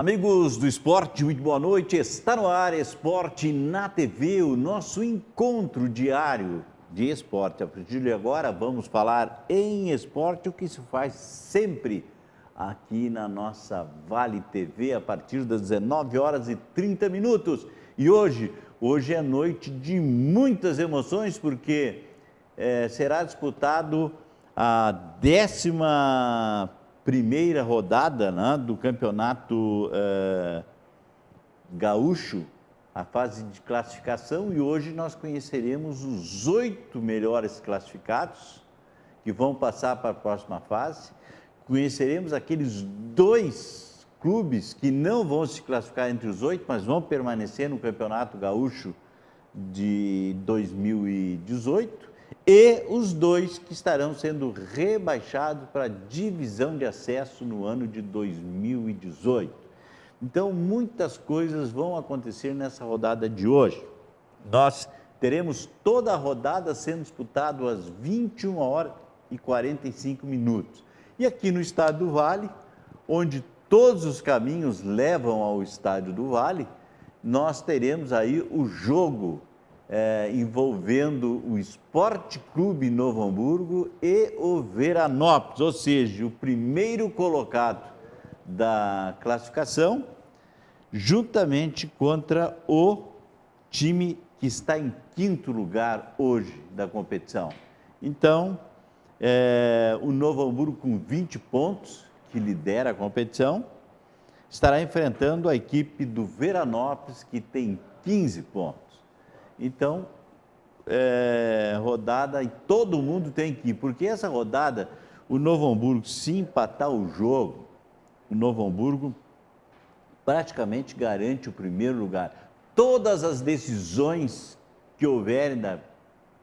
Amigos do esporte, muito boa noite. Está no ar Esporte na TV, o nosso encontro diário de esporte. A partir de agora vamos falar em esporte, o que se faz sempre aqui na nossa Vale TV, a partir das 19 horas e 30 minutos. E hoje é noite de muitas emoções, porque será disputado a 11ª rodada, né, do Campeonato Gaúcho, a fase de classificação, e hoje nós conheceremos os 8 melhores classificados que vão passar para a próxima fase. Conheceremos aqueles 2 clubes que não vão se classificar entre os 8, mas vão permanecer no Campeonato Gaúcho de 2018. E os 2 que estarão sendo rebaixados para a divisão de acesso no ano de 2018. Então, muitas coisas vão acontecer nessa rodada de hoje. Nós teremos toda a rodada sendo disputada às 21 horas e 45 minutos. E aqui no Estádio do Vale, onde todos os caminhos levam ao Estádio do Vale, nós teremos aí o jogo envolvendo o Esporte Clube Novo Hamburgo e o Veranópolis, ou seja, o primeiro colocado da classificação, juntamente contra o time que está em 5º lugar hoje da competição. Então, o Novo Hamburgo com 20 pontos, que lidera a competição, estará enfrentando a equipe do Veranópolis, que tem 15 pontos. Então, rodada, e todo mundo tem que ir, porque essa rodada, o Novo Hamburgo, se empatar o jogo, o Novo Hamburgo praticamente garante o primeiro lugar. Todas as decisões que houverem em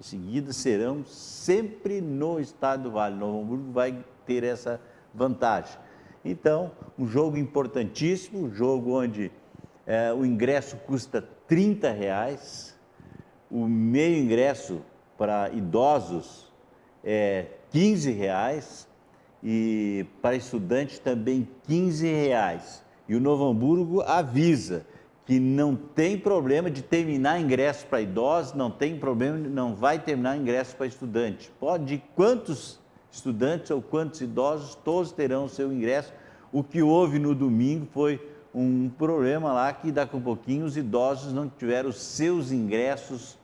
seguida serão sempre no Estádio do Vale. O Novo Hamburgo vai ter essa vantagem. Então, um jogo importantíssimo, um jogo onde o ingresso custa R$30, o meio ingresso para idosos é R$15 e para estudante também R$15. E o Novo Hamburgo avisa que não tem problema de terminar ingresso para idosos, não tem problema, não vai terminar ingresso para estudante. Pode ir quantos estudantes ou quantos idosos, todos terão o seu ingresso. O que houve no domingo foi um problema lá que daqui a pouquinho os idosos não tiveram os seus ingressos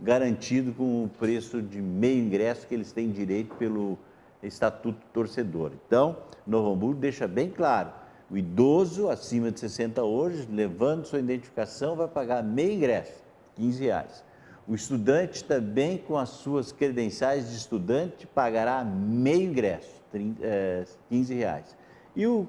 garantidos com o preço de meio ingresso que eles têm direito pelo Estatuto Torcedor. Então, Novo Hamburgo deixa bem claro, o idoso acima de 60 hoje, levando sua identificação, vai pagar meio ingresso, R$15. O estudante também com as suas credenciais de estudante pagará meio ingresso, R$15. E o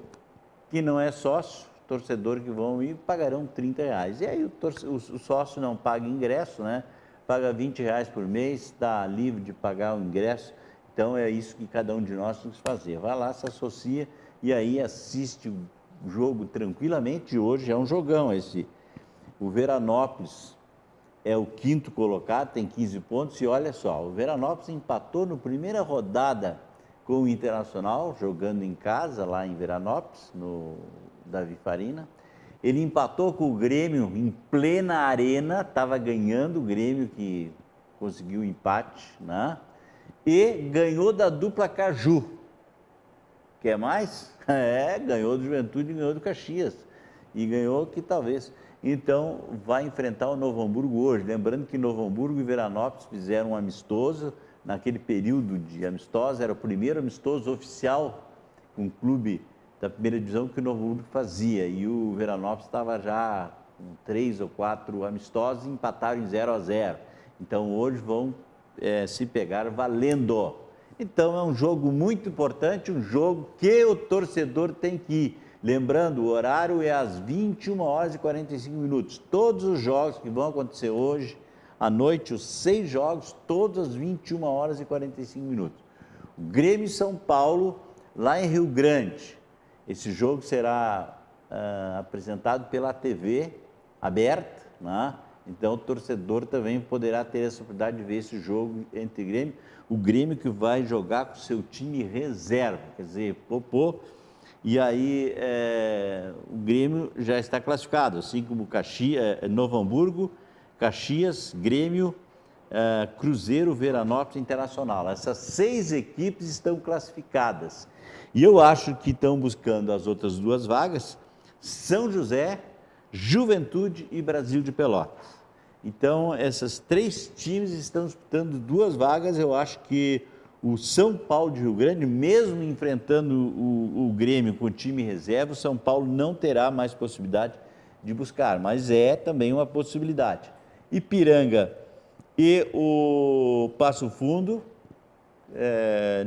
que não é sócio, torcedor que vão ir, pagarão R$30. E aí o sócio não paga ingresso, né? Paga R$20 por mês, está livre de pagar o ingresso. Então é isso que cada um de nós tem que fazer. Vai lá, se associa e aí assiste o jogo tranquilamente. Hoje é um jogão esse. O Veranópolis é o 5º colocado, tem 15 pontos. E olha só, o Veranópolis empatou na primeira rodada com o Internacional, jogando em casa, lá em Veranópolis, no Davi Farina. Ele empatou com o Grêmio em plena arena, estava ganhando o Grêmio, que conseguiu o empate, né? E ganhou da dupla Caju. Quer mais? Ganhou do Juventude e ganhou do Caxias. E ganhou que talvez. Então, vai enfrentar o Novo Hamburgo hoje. Lembrando que Novo Hamburgo e Veranópolis fizeram um amistoso. Naquele período de amistoso, era o primeiro amistoso oficial com o clube da primeira divisão que o Novo Hamburgo fazia. E o Veranópolis estava já com 3 ou 4 amistosos e empataram em 0-0. Então, hoje vão se pegar valendo. Então, é um jogo muito importante, um jogo que o torcedor tem que ir. Lembrando, o horário é às 21 horas e 45 minutos. Todos os jogos que vão acontecer hoje, à noite, os 6 jogos, todas às 21 horas e 45 minutos. O Grêmio e São Paulo, lá em Rio Grande. Esse jogo será apresentado pela TV aberta, né? Então o torcedor também poderá ter essa oportunidade de ver esse jogo entre Grêmio. O Grêmio que vai jogar com o seu time reserva, quer dizer, Popô. E aí o Grêmio já está classificado, assim como Novo Hamburgo, Caxias, Grêmio, Cruzeiro, Veranópolis, Internacional. Essas 6 equipes estão classificadas. E eu acho que estão buscando as outras 2 vagas, São José, Juventude e Brasil de Pelotas. Então, esses 3 times estão disputando 2 vagas. Eu acho que o São Paulo de Rio Grande, mesmo enfrentando o Grêmio com o time reserva, o São Paulo não terá mais possibilidade de buscar, mas é também uma possibilidade. Ipiranga e o Passo Fundo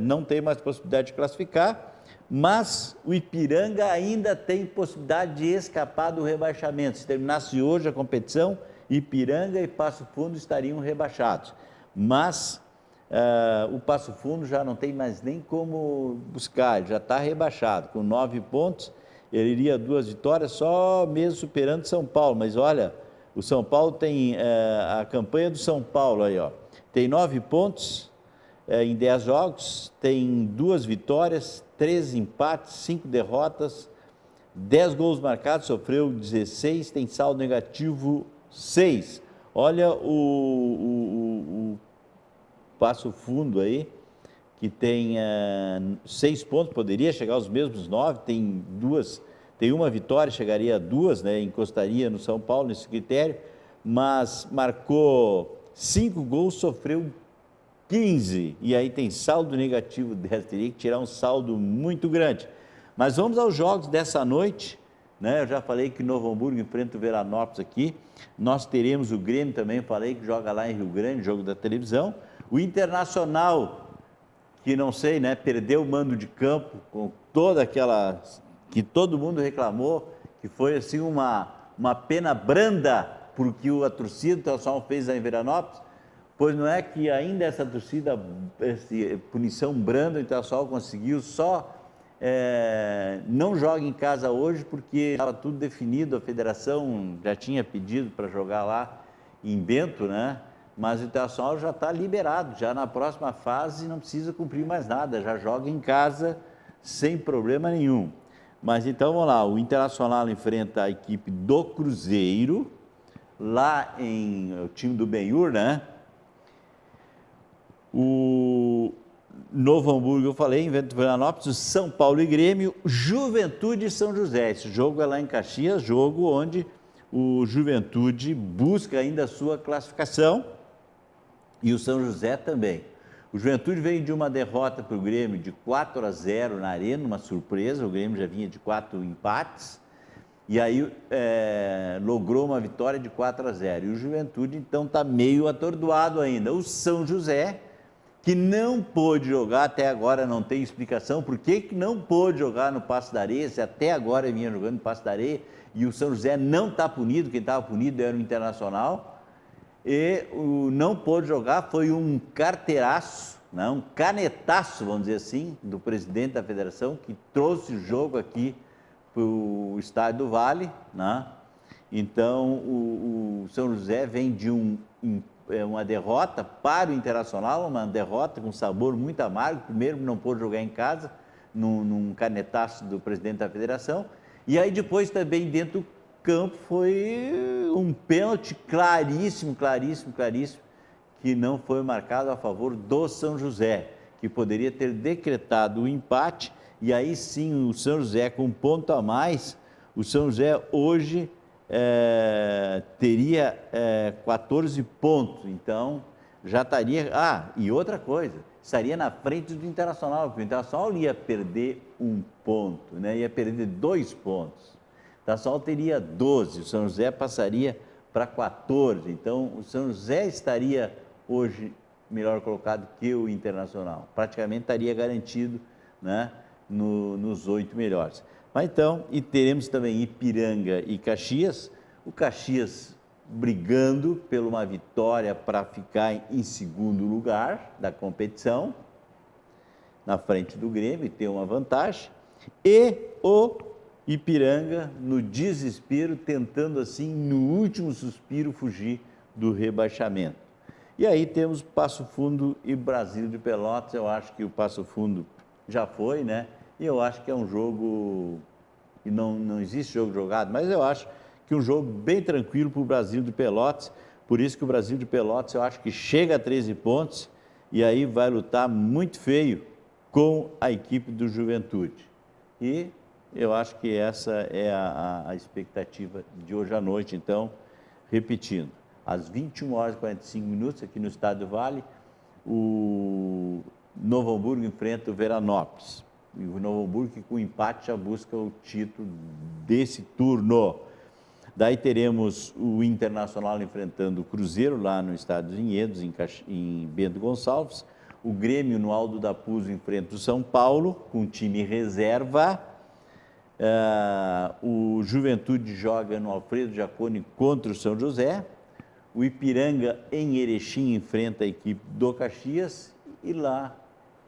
não tem mais possibilidade de classificar, mas o Ipiranga ainda tem possibilidade de escapar do rebaixamento. Se terminasse hoje a competição, Ipiranga e Passo Fundo estariam rebaixados. Mas o Passo Fundo já não tem mais nem como buscar, ele já está rebaixado. Com 9 pontos, ele iria 2 vitórias, só mesmo superando São Paulo. Mas olha, o São Paulo tem a campanha do São Paulo aí, ó, tem 9 pontos em 10 jogos, tem 2 vitórias, 3 empates, 5 derrotas, 10 gols marcados, sofreu 16, tem saldo negativo 6. Olha o Passo Fundo aí, que tem 6 pontos, poderia chegar aos mesmos 9, tem uma vitória, chegaria a 2, né, encostaria no São Paulo nesse critério, mas marcou 5 gols, sofreu 15, e aí tem saldo negativo 10, teria que tirar um saldo muito grande. Mas vamos aos jogos dessa noite, né? Eu já falei que Novo Hamburgo enfrenta o Veranópolis aqui, nós teremos o Grêmio também, falei que joga lá em Rio Grande, jogo da televisão, o Internacional, que não sei, né, perdeu o mando de campo, com toda aquela, que todo mundo reclamou, que foi assim uma pena branda, porque a torcida do Internacional fez lá em Veranópolis. Pois não é que ainda essa torcida, essa punição branda, o Internacional conseguiu, só não joga em casa hoje porque estava tudo definido, a federação já tinha pedido para jogar lá em Bento, né? Mas o Internacional já está liberado, já na próxima fase não precisa cumprir mais nada, já joga em casa sem problema nenhum. Mas então vamos lá, o Internacional enfrenta a equipe do Cruzeiro, lá o time do Benhur, né? O Novo Hamburgo, eu falei, enfrenta o Veranópolis, o São Paulo e Grêmio, Juventude e São José. Esse jogo é lá em Caxias, jogo onde o Juventude busca ainda a sua classificação e o São José também. O Juventude veio de uma derrota para o Grêmio de 4-0 na Arena, uma surpresa, o Grêmio já vinha de 4 empates, e aí logrou uma vitória de 4-0. E o Juventude, então, está meio atordoado ainda. O São José, que não pôde jogar, até agora não tem explicação por que não pôde jogar no Paço da Areia, se até agora vinha jogando no Paço da Areia, e o São José não está punido, quem estava punido era o Internacional, e o não pôde jogar foi um carteiraço, né, um canetaço, vamos dizer assim, do presidente da federação, que trouxe o jogo aqui para o Estádio do Vale, né? Então o São José vem de uma derrota para o Internacional, uma derrota com sabor muito amargo, primeiro não pôde jogar em casa, num canetaço do presidente da federação, e aí depois também dentro do campo foi um pênalti claríssimo, que não foi marcado a favor do São José, que poderia ter decretado o empate, e aí sim o São José com um ponto a mais, o São José hoje teria 14 pontos, então já estaria, e outra coisa, estaria na frente do Internacional, porque o Internacional ia perder 1 ponto, né? Ia perder 2 pontos, o Internacional teria 12, o São José passaria para 14, então o São José estaria hoje melhor colocado que o Internacional, praticamente estaria garantido, né, nos 8 melhores. Mas então, e teremos também Ipiranga e Caxias. O Caxias brigando por uma vitória para ficar em segundo lugar da competição, na frente do Grêmio, e ter uma vantagem, e o Ipiranga, no desespero, tentando assim, no último suspiro, fugir do rebaixamento. E aí temos Passo Fundo e Brasil de Pelotas. Eu acho que o Passo Fundo já foi, né? E eu acho que é um jogo, e não existe jogo jogado, mas eu acho que um jogo bem tranquilo para o Brasil de Pelotas. Por isso que o Brasil de Pelotas, eu acho que chega a 13 pontos e aí vai lutar muito feio com a equipe do Juventude. E eu acho que essa é a expectativa de hoje à noite. Então, repetindo, às 21h45, aqui no Estádio Vale, o Novo Hamburgo enfrenta o Veranópolis. E o Novo Hamburgo, que com empate já busca o título desse turno. Daí teremos o Internacional enfrentando o Cruzeiro, lá no Estádio Vinhedos, em Bento Gonçalves. O Grêmio, no Aldo da Puzo, enfrenta o São Paulo, com time reserva. O Juventude joga no Alfredo Jaconi contra o São José. O Ipiranga, em Erechim, enfrenta a equipe do Caxias. E lá,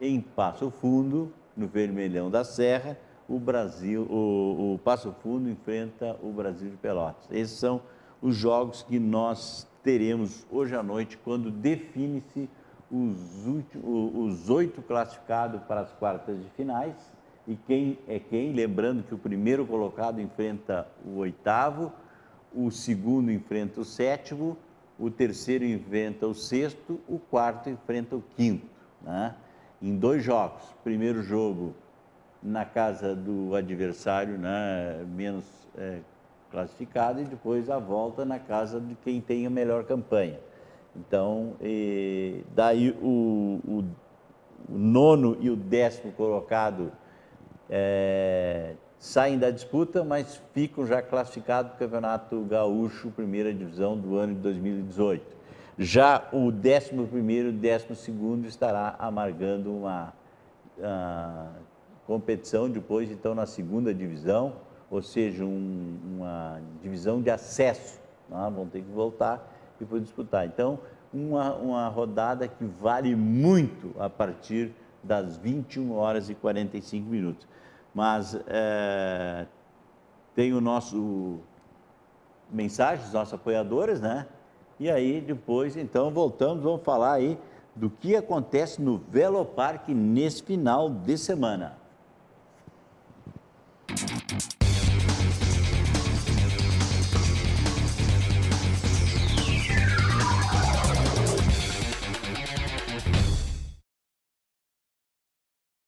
em Passo Fundo, no Vermelhão da Serra, o Passo Fundo enfrenta o Brasil de Pelotas. Esses são os jogos que nós teremos hoje à noite, quando define-se os 8 classificados para as quartas de finais. E quem é quem? Lembrando que o primeiro colocado enfrenta o 8º, o segundo enfrenta o 7º, o terceiro enfrenta o 6º, o 4º enfrenta o 5º, né? Em 2 jogos. Primeiro jogo na casa do adversário, né, menos classificado, e depois a volta na casa de quem tem a melhor campanha. Então, daí o 9º e o 10º colocado saem da disputa, mas ficam já classificados para o Campeonato Gaúcho, primeira divisão do ano de 2018. Já o 11º e o 12º estará amargando uma competição depois, então, na segunda divisão, ou seja, uma divisão de acesso, né? Vão ter que voltar e depois disputar. Então, uma rodada que vale muito a partir das 21h45. Mas tem o nosso mensagens, nossos apoiadores, né? E aí depois, então, voltamos, vamos falar aí do que acontece no Veloparque nesse final de semana.